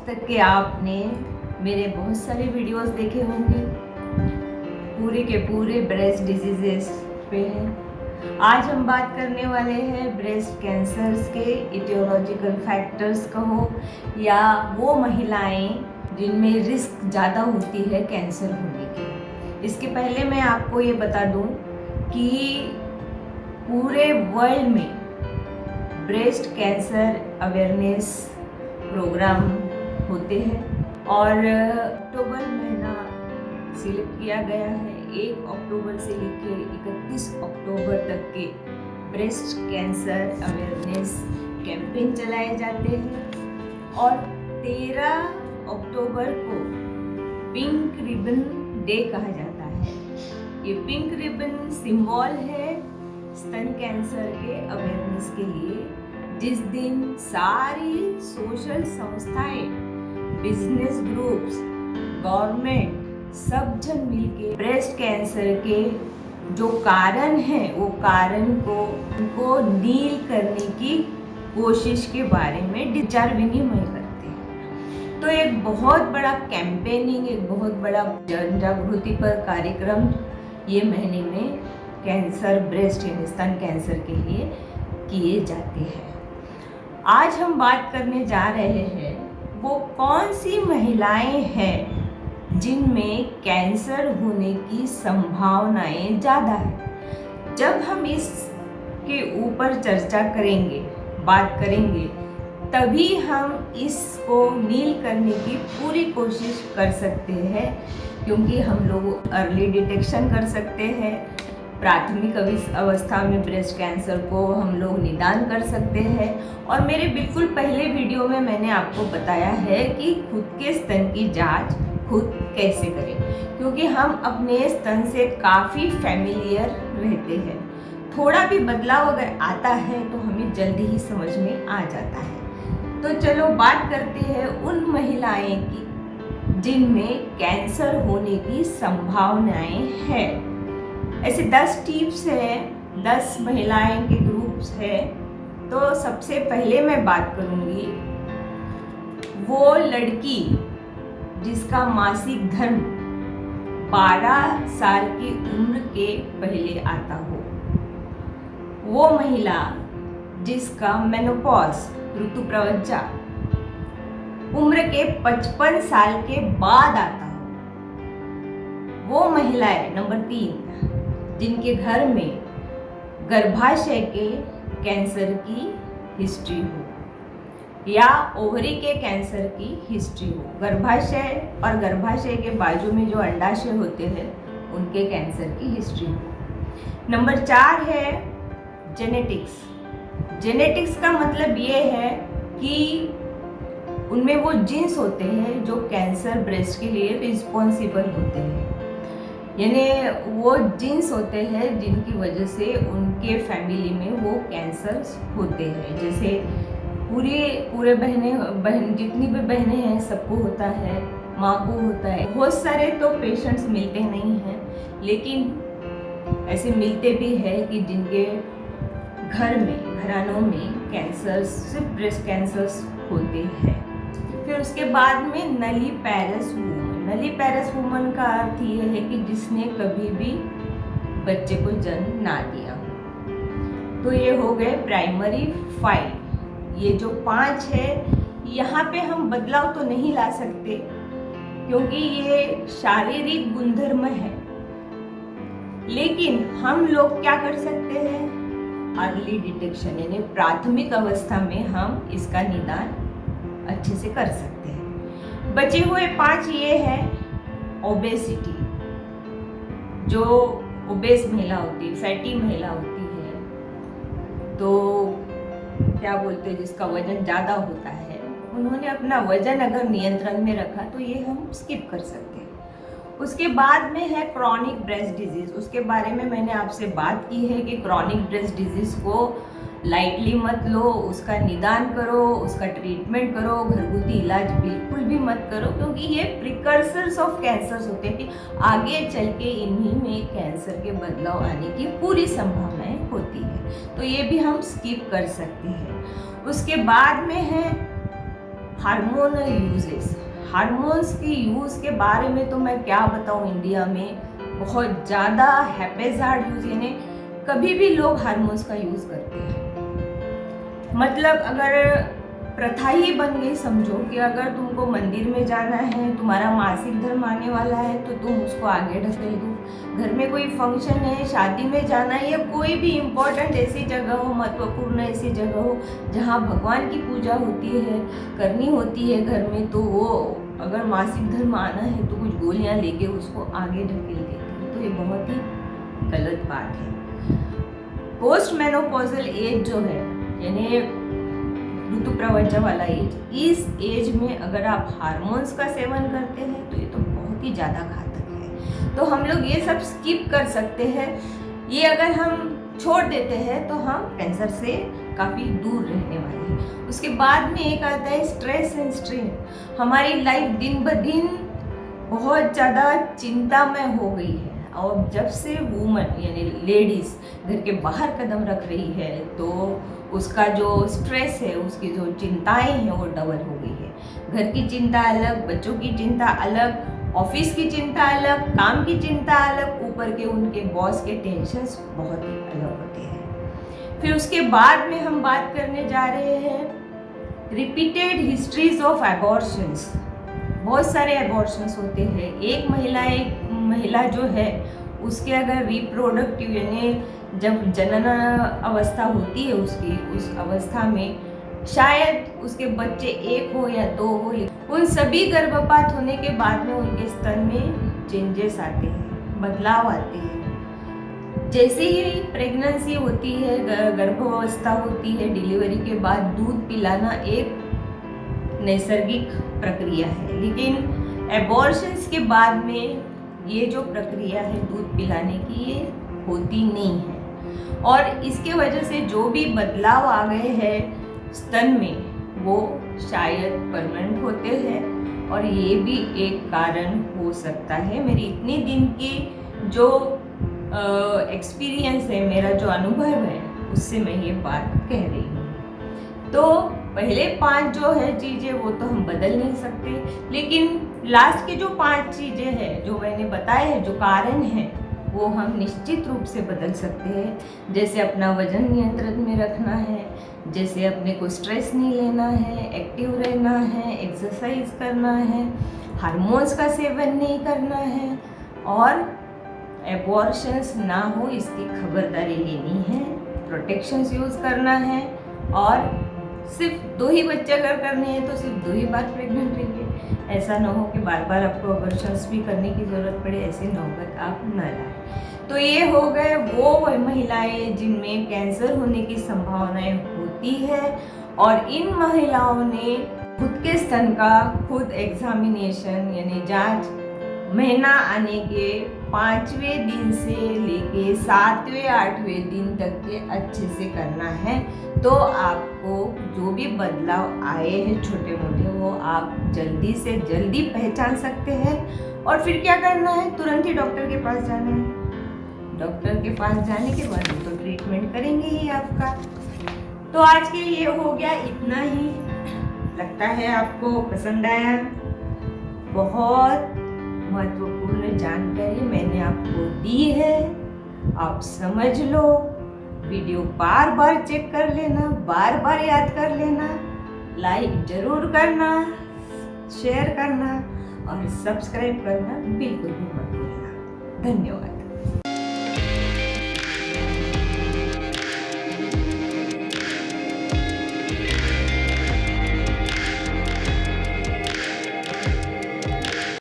तक के आपने मेरे बहुत सारे वीडियोस देखे होंगे, पूरे के पूरे ब्रेस्ट डिजीजेस पे हैं। आज हम बात करने वाले हैं ब्रेस्ट कैंसर्स के इटियोलॉजिकल फैक्टर्स कहो या वो महिलाएं जिनमें रिस्क ज़्यादा होती है कैंसर होने की। इसके पहले मैं आपको ये बता दूं कि पूरे वर्ल्ड में ब्रेस्ट कैंसर अवेयरनेस प्रोग्राम होते हैं और अक्टूबर महीना सिलेक्ट किया गया है। 1 अक्टूबर से लेकर 31 अक्टूबर तक के ब्रेस्ट कैंसर अवेयरनेस कैंपेन चलाए जाते हैं और 13 अक्टूबर को पिंक रिबन डे कहा जाता है। ये पिंक रिबन सिंबल है स्तन कैंसर के अवेयरनेस के लिए, जिस दिन सारी सोशल संस्थाएं, बिजनेस ग्रुप्स, गवर्नमेंट सब जन मिलके ब्रेस्ट कैंसर के जो कारण हैं वो कारण को उनको डील करने की कोशिश के बारे में विचार विनिमय करते हैं। तो एक बहुत बड़ा कैंपेनिंग, एक बहुत बड़ा जन जागृति पर कार्यक्रम ये महीने में कैंसर ब्रेस्ट यानी स्तन कैंसर के लिए किए जाते हैं। आज हम बात करने जा रहे हैं वो कौन सी महिलाएं हैं जिनमें कैंसर होने की संभावनाएं ज़्यादा है। जब हम इसके ऊपर चर्चा करेंगे, बात करेंगे, तभी हम इसको नील करने की पूरी कोशिश कर सकते हैं, क्योंकि हम लोग अर्ली डिटेक्शन कर सकते हैं। प्राथमिक अवस्था में ब्रेस्ट कैंसर को हम लोग निदान कर सकते हैं। और मेरे बिल्कुल पहले वीडियो में मैंने आपको बताया है कि खुद के स्तन की जांच खुद कैसे करें, क्योंकि हम अपने स्तन से काफ़ी फैमिलियर रहते हैं। थोड़ा भी बदलाव अगर आता है तो हमें जल्दी ही समझ में आ जाता है। तो चलो बात करते हैं उन महिलाएं की जिनमें कैंसर होने की संभावनाएं हैं। ऐसे 10 टिप्स हैं, 10 महिलाएं के ग्रुप्स हैं। तो सबसे पहले मैं बात करूंगी वो लड़की जिसका मासिक धर्म 12 साल की उम्र के पहले आता हो, वो महिला जिसका मेनोपॉज ऋतु प्रवज्जा उम्र के 55 साल के बाद आता हो, वो महिलाएं। नंबर 3, जिनके घर में गर्भाशय के कैंसर की हिस्ट्री हो या ओवरी के कैंसर की हिस्ट्री हो। गर्भाशय और गर्भाशय के बाजू में जो अंडाशय होते हैं उनके कैंसर की हिस्ट्री हो। नंबर 4 है जेनेटिक्स। जेनेटिक्स का मतलब ये है कि उनमें वो जीन्स होते हैं जो कैंसर ब्रेस्ट के लिए रिस्पॉन्सिबल होते हैं, यानी वो जीन्स होते हैं जिनकी वजह से उनके फैमिली में वो कैंसर्स होते हैं। जैसे पूरे बहन जितनी भी बहनें हैं सबको होता है, माँ को होता है। बहुत सारे तो पेशेंट्स मिलते नहीं हैं, लेकिन ऐसे मिलते भी हैं कि जिनके घरानों में कैंसर्स, सिर्फ ब्रेस्ट कैंसर्स होते हैं। फिर उसके बाद में नलीपैरस वूमन। नलीपैरस वूमन का अर्थ ये है कि जिसने कभी भी बच्चे को जन्म ना दिया। तो ये हो गए प्राइमरी 5। ये जो 5 है, यहाँ पे हम बदलाव तो नहीं ला सकते क्योंकि ये शारीरिक गुणधर्म है, लेकिन हम लोग क्या कर सकते हैं, अर्ली डिटेक्शन यानी प्राथमिक अवस्था में हम इसका निदान अच्छे से कर सकते हैं। बचे हुए 5 ये है ओबेसिटी। जो ओबेस महिला होती है, फैटी महिला होती है, तो क्या बोलते हैं, जिसका वजन ज़्यादा होता है, उन्होंने अपना वजन अगर नियंत्रण में रखा तो ये हम स्किप कर सकते हैं। उसके बाद में है क्रॉनिक ब्रेस्ट डिजीज। उसके बारे में मैंने आपसे बात की है कि क्रॉनिक ब्रेस्ट डिजीज को लाइटली मत लो, उसका निदान करो, उसका ट्रीटमेंट करो, घरगुती इलाज बिल्कुल भी मत करो, क्योंकि ये प्रिकर्सर्स ऑफ कैंसर्स होते हैं कि आगे चल के इन्हीं में कैंसर के बदलाव आने की पूरी संभावनाएं होती है। तो ये भी हम स्किप कर सकते हैं। उसके बाद में है हार्मोनल यूजेस, हार्मोन्स की यूज़ के बारे में तो मैं क्या बताऊँ। इंडिया में बहुत ज़्यादा हैपेजार्ड यूज, यानी कभी भी लोग हार्मोन्स का यूज़ करते हैं। मतलब अगर प्रथा ही बन गई समझो कि अगर तुमको मंदिर में जाना है, तुम्हारा मासिक धर्म आने वाला है, तो तुम उसको आगे ढकेल दो। घर में कोई फंक्शन है, शादी में जाना है, या कोई भी इम्पोर्टेंट ऐसी जगह हो, महत्वपूर्ण ऐसी जगह हो जहाँ भगवान की पूजा होती है, करनी होती है घर में, तो वो अगर मासिक धर्म आना है तो कुछ गोलियाँ लेके उसको आगे ढकेल देते हैं। तो ये बहुत ही गलत बात है। पोस्ट मेनोपॉजल एज जो है, यानी ऋतु प्रवर्जा वाला एज, इस एज में अगर आप हार्मोन्स का सेवन करते हैं तो ये तो बहुत ही ज़्यादा घातक है। तो हम लोग ये सब स्किप कर सकते हैं। ये अगर हम छोड़ देते हैं तो हम कैंसर से काफ़ी दूर रहने वाले हैं। उसके बाद में एक आता है स्ट्रेस एंड स्ट्रेन। हमारी लाइफ दिन ब दिन बहुत ज़्यादा चिंतामय हो गई है, और जब से वूमन यानी लेडीज़ घर के बाहर कदम रख रही है तो उसका जो स्ट्रेस है, उसकी जो चिंताएं हैं वो डबल हो गई है। घर की चिंता अलग, बच्चों की चिंता अलग, ऑफिस की चिंता अलग, काम की चिंता अलग, ऊपर के उनके बॉस के टेंशन्स बहुत ही अलग होते हैं। फिर उसके बाद में हम बात करने जा रहे हैं रिपीटेड हिस्ट्रीज ऑफ एबॉर्शंस। बहुत सारे एबॉर्शंस होते हैं। एक महिला जो है उसके अगर रिप्रोडक्टिव यानी जब जनन अवस्था होती है उसकी, उस अवस्था में शायद उसके बच्चे एक हो या दो हो, उन सभी गर्भपात होने के बाद में उनके स्तन में चेंजेस आते हैं, बदलाव आते हैं। जैसे ही प्रेगनेंसी होती है, गर्भावस्था होती है, डिलीवरी के बाद दूध पिलाना एक नैसर्गिक प्रक्रिया है, लेकिन एबॉर्शंस के बाद में ये जो प्रक्रिया है दूध पिलाने की, ये होती नहीं है। और इसके वजह से जो भी बदलाव आ गए हैं स्तन में वो शायद परमानेंट होते हैं, और ये भी एक कारण हो सकता है। मेरी इतनी दिन की जो एक्सपीरियंस है, मेरा जो अनुभव है, उससे मैं ये बात कह रही हूँ। तो पहले 5 जो है चीज़ें वो तो हम बदल नहीं सकते, लेकिन लास्ट की जो 5 चीज़ें हैं जो मैंने बताए हैं, जो कारण हैं, वो हम निश्चित रूप से बदल सकते हैं। जैसे अपना वजन नियंत्रण में रखना है, जैसे अपने को स्ट्रेस नहीं लेना है, एक्टिव रहना है, एक्सरसाइज करना है, हार्मोन्स का सेवन नहीं करना है, और एबॉर्शंस ना हो इसकी खबरदारी लेनी है, प्रोटेक्शंस यूज़ करना है, और सिर्फ 2 ही बच्चे अगर करने हैं तो सिर्फ 2 ही बार प्रेग्नेंट रहिए। ऐसा ना हो कि बार बार आपको अबॉर्शंस भी करने की ज़रूरत पड़े, ऐसी नौबत आप न लाएं। तो ये हो गए वो महिलाएं जिनमें कैंसर होने की संभावनाएं होती है, और इन महिलाओं ने खुद के स्तन का खुद एग्जामिनेशन यानी जांच महीना आने के 5वें दिन से लेके 7वें 8वें दिन तक के अच्छे से करना है। तो आपको जो भी बदलाव आए हैं छोटे मोटे, वो आप जल्दी से जल्दी पहचान सकते हैं। और फिर क्या करना है, तुरंत ही डॉक्टर के पास जाना है। डॉक्टर के पास जाने के बाद तो ट्रीटमेंट करेंगे ही आपका। तो आज के लिए हो गया इतना ही। लगता है आपको पसंद आया। बहुत महत्वपूर्ण जानकारी मैंने आपको दी है, आप समझ लो। वीडियो बार बार चेक कर लेना, बार बार याद कर लेना, लाइक जरूर करना, शेयर करना और सब्सक्राइब करना बिल्कुल भी मत भूलना। धन्यवाद।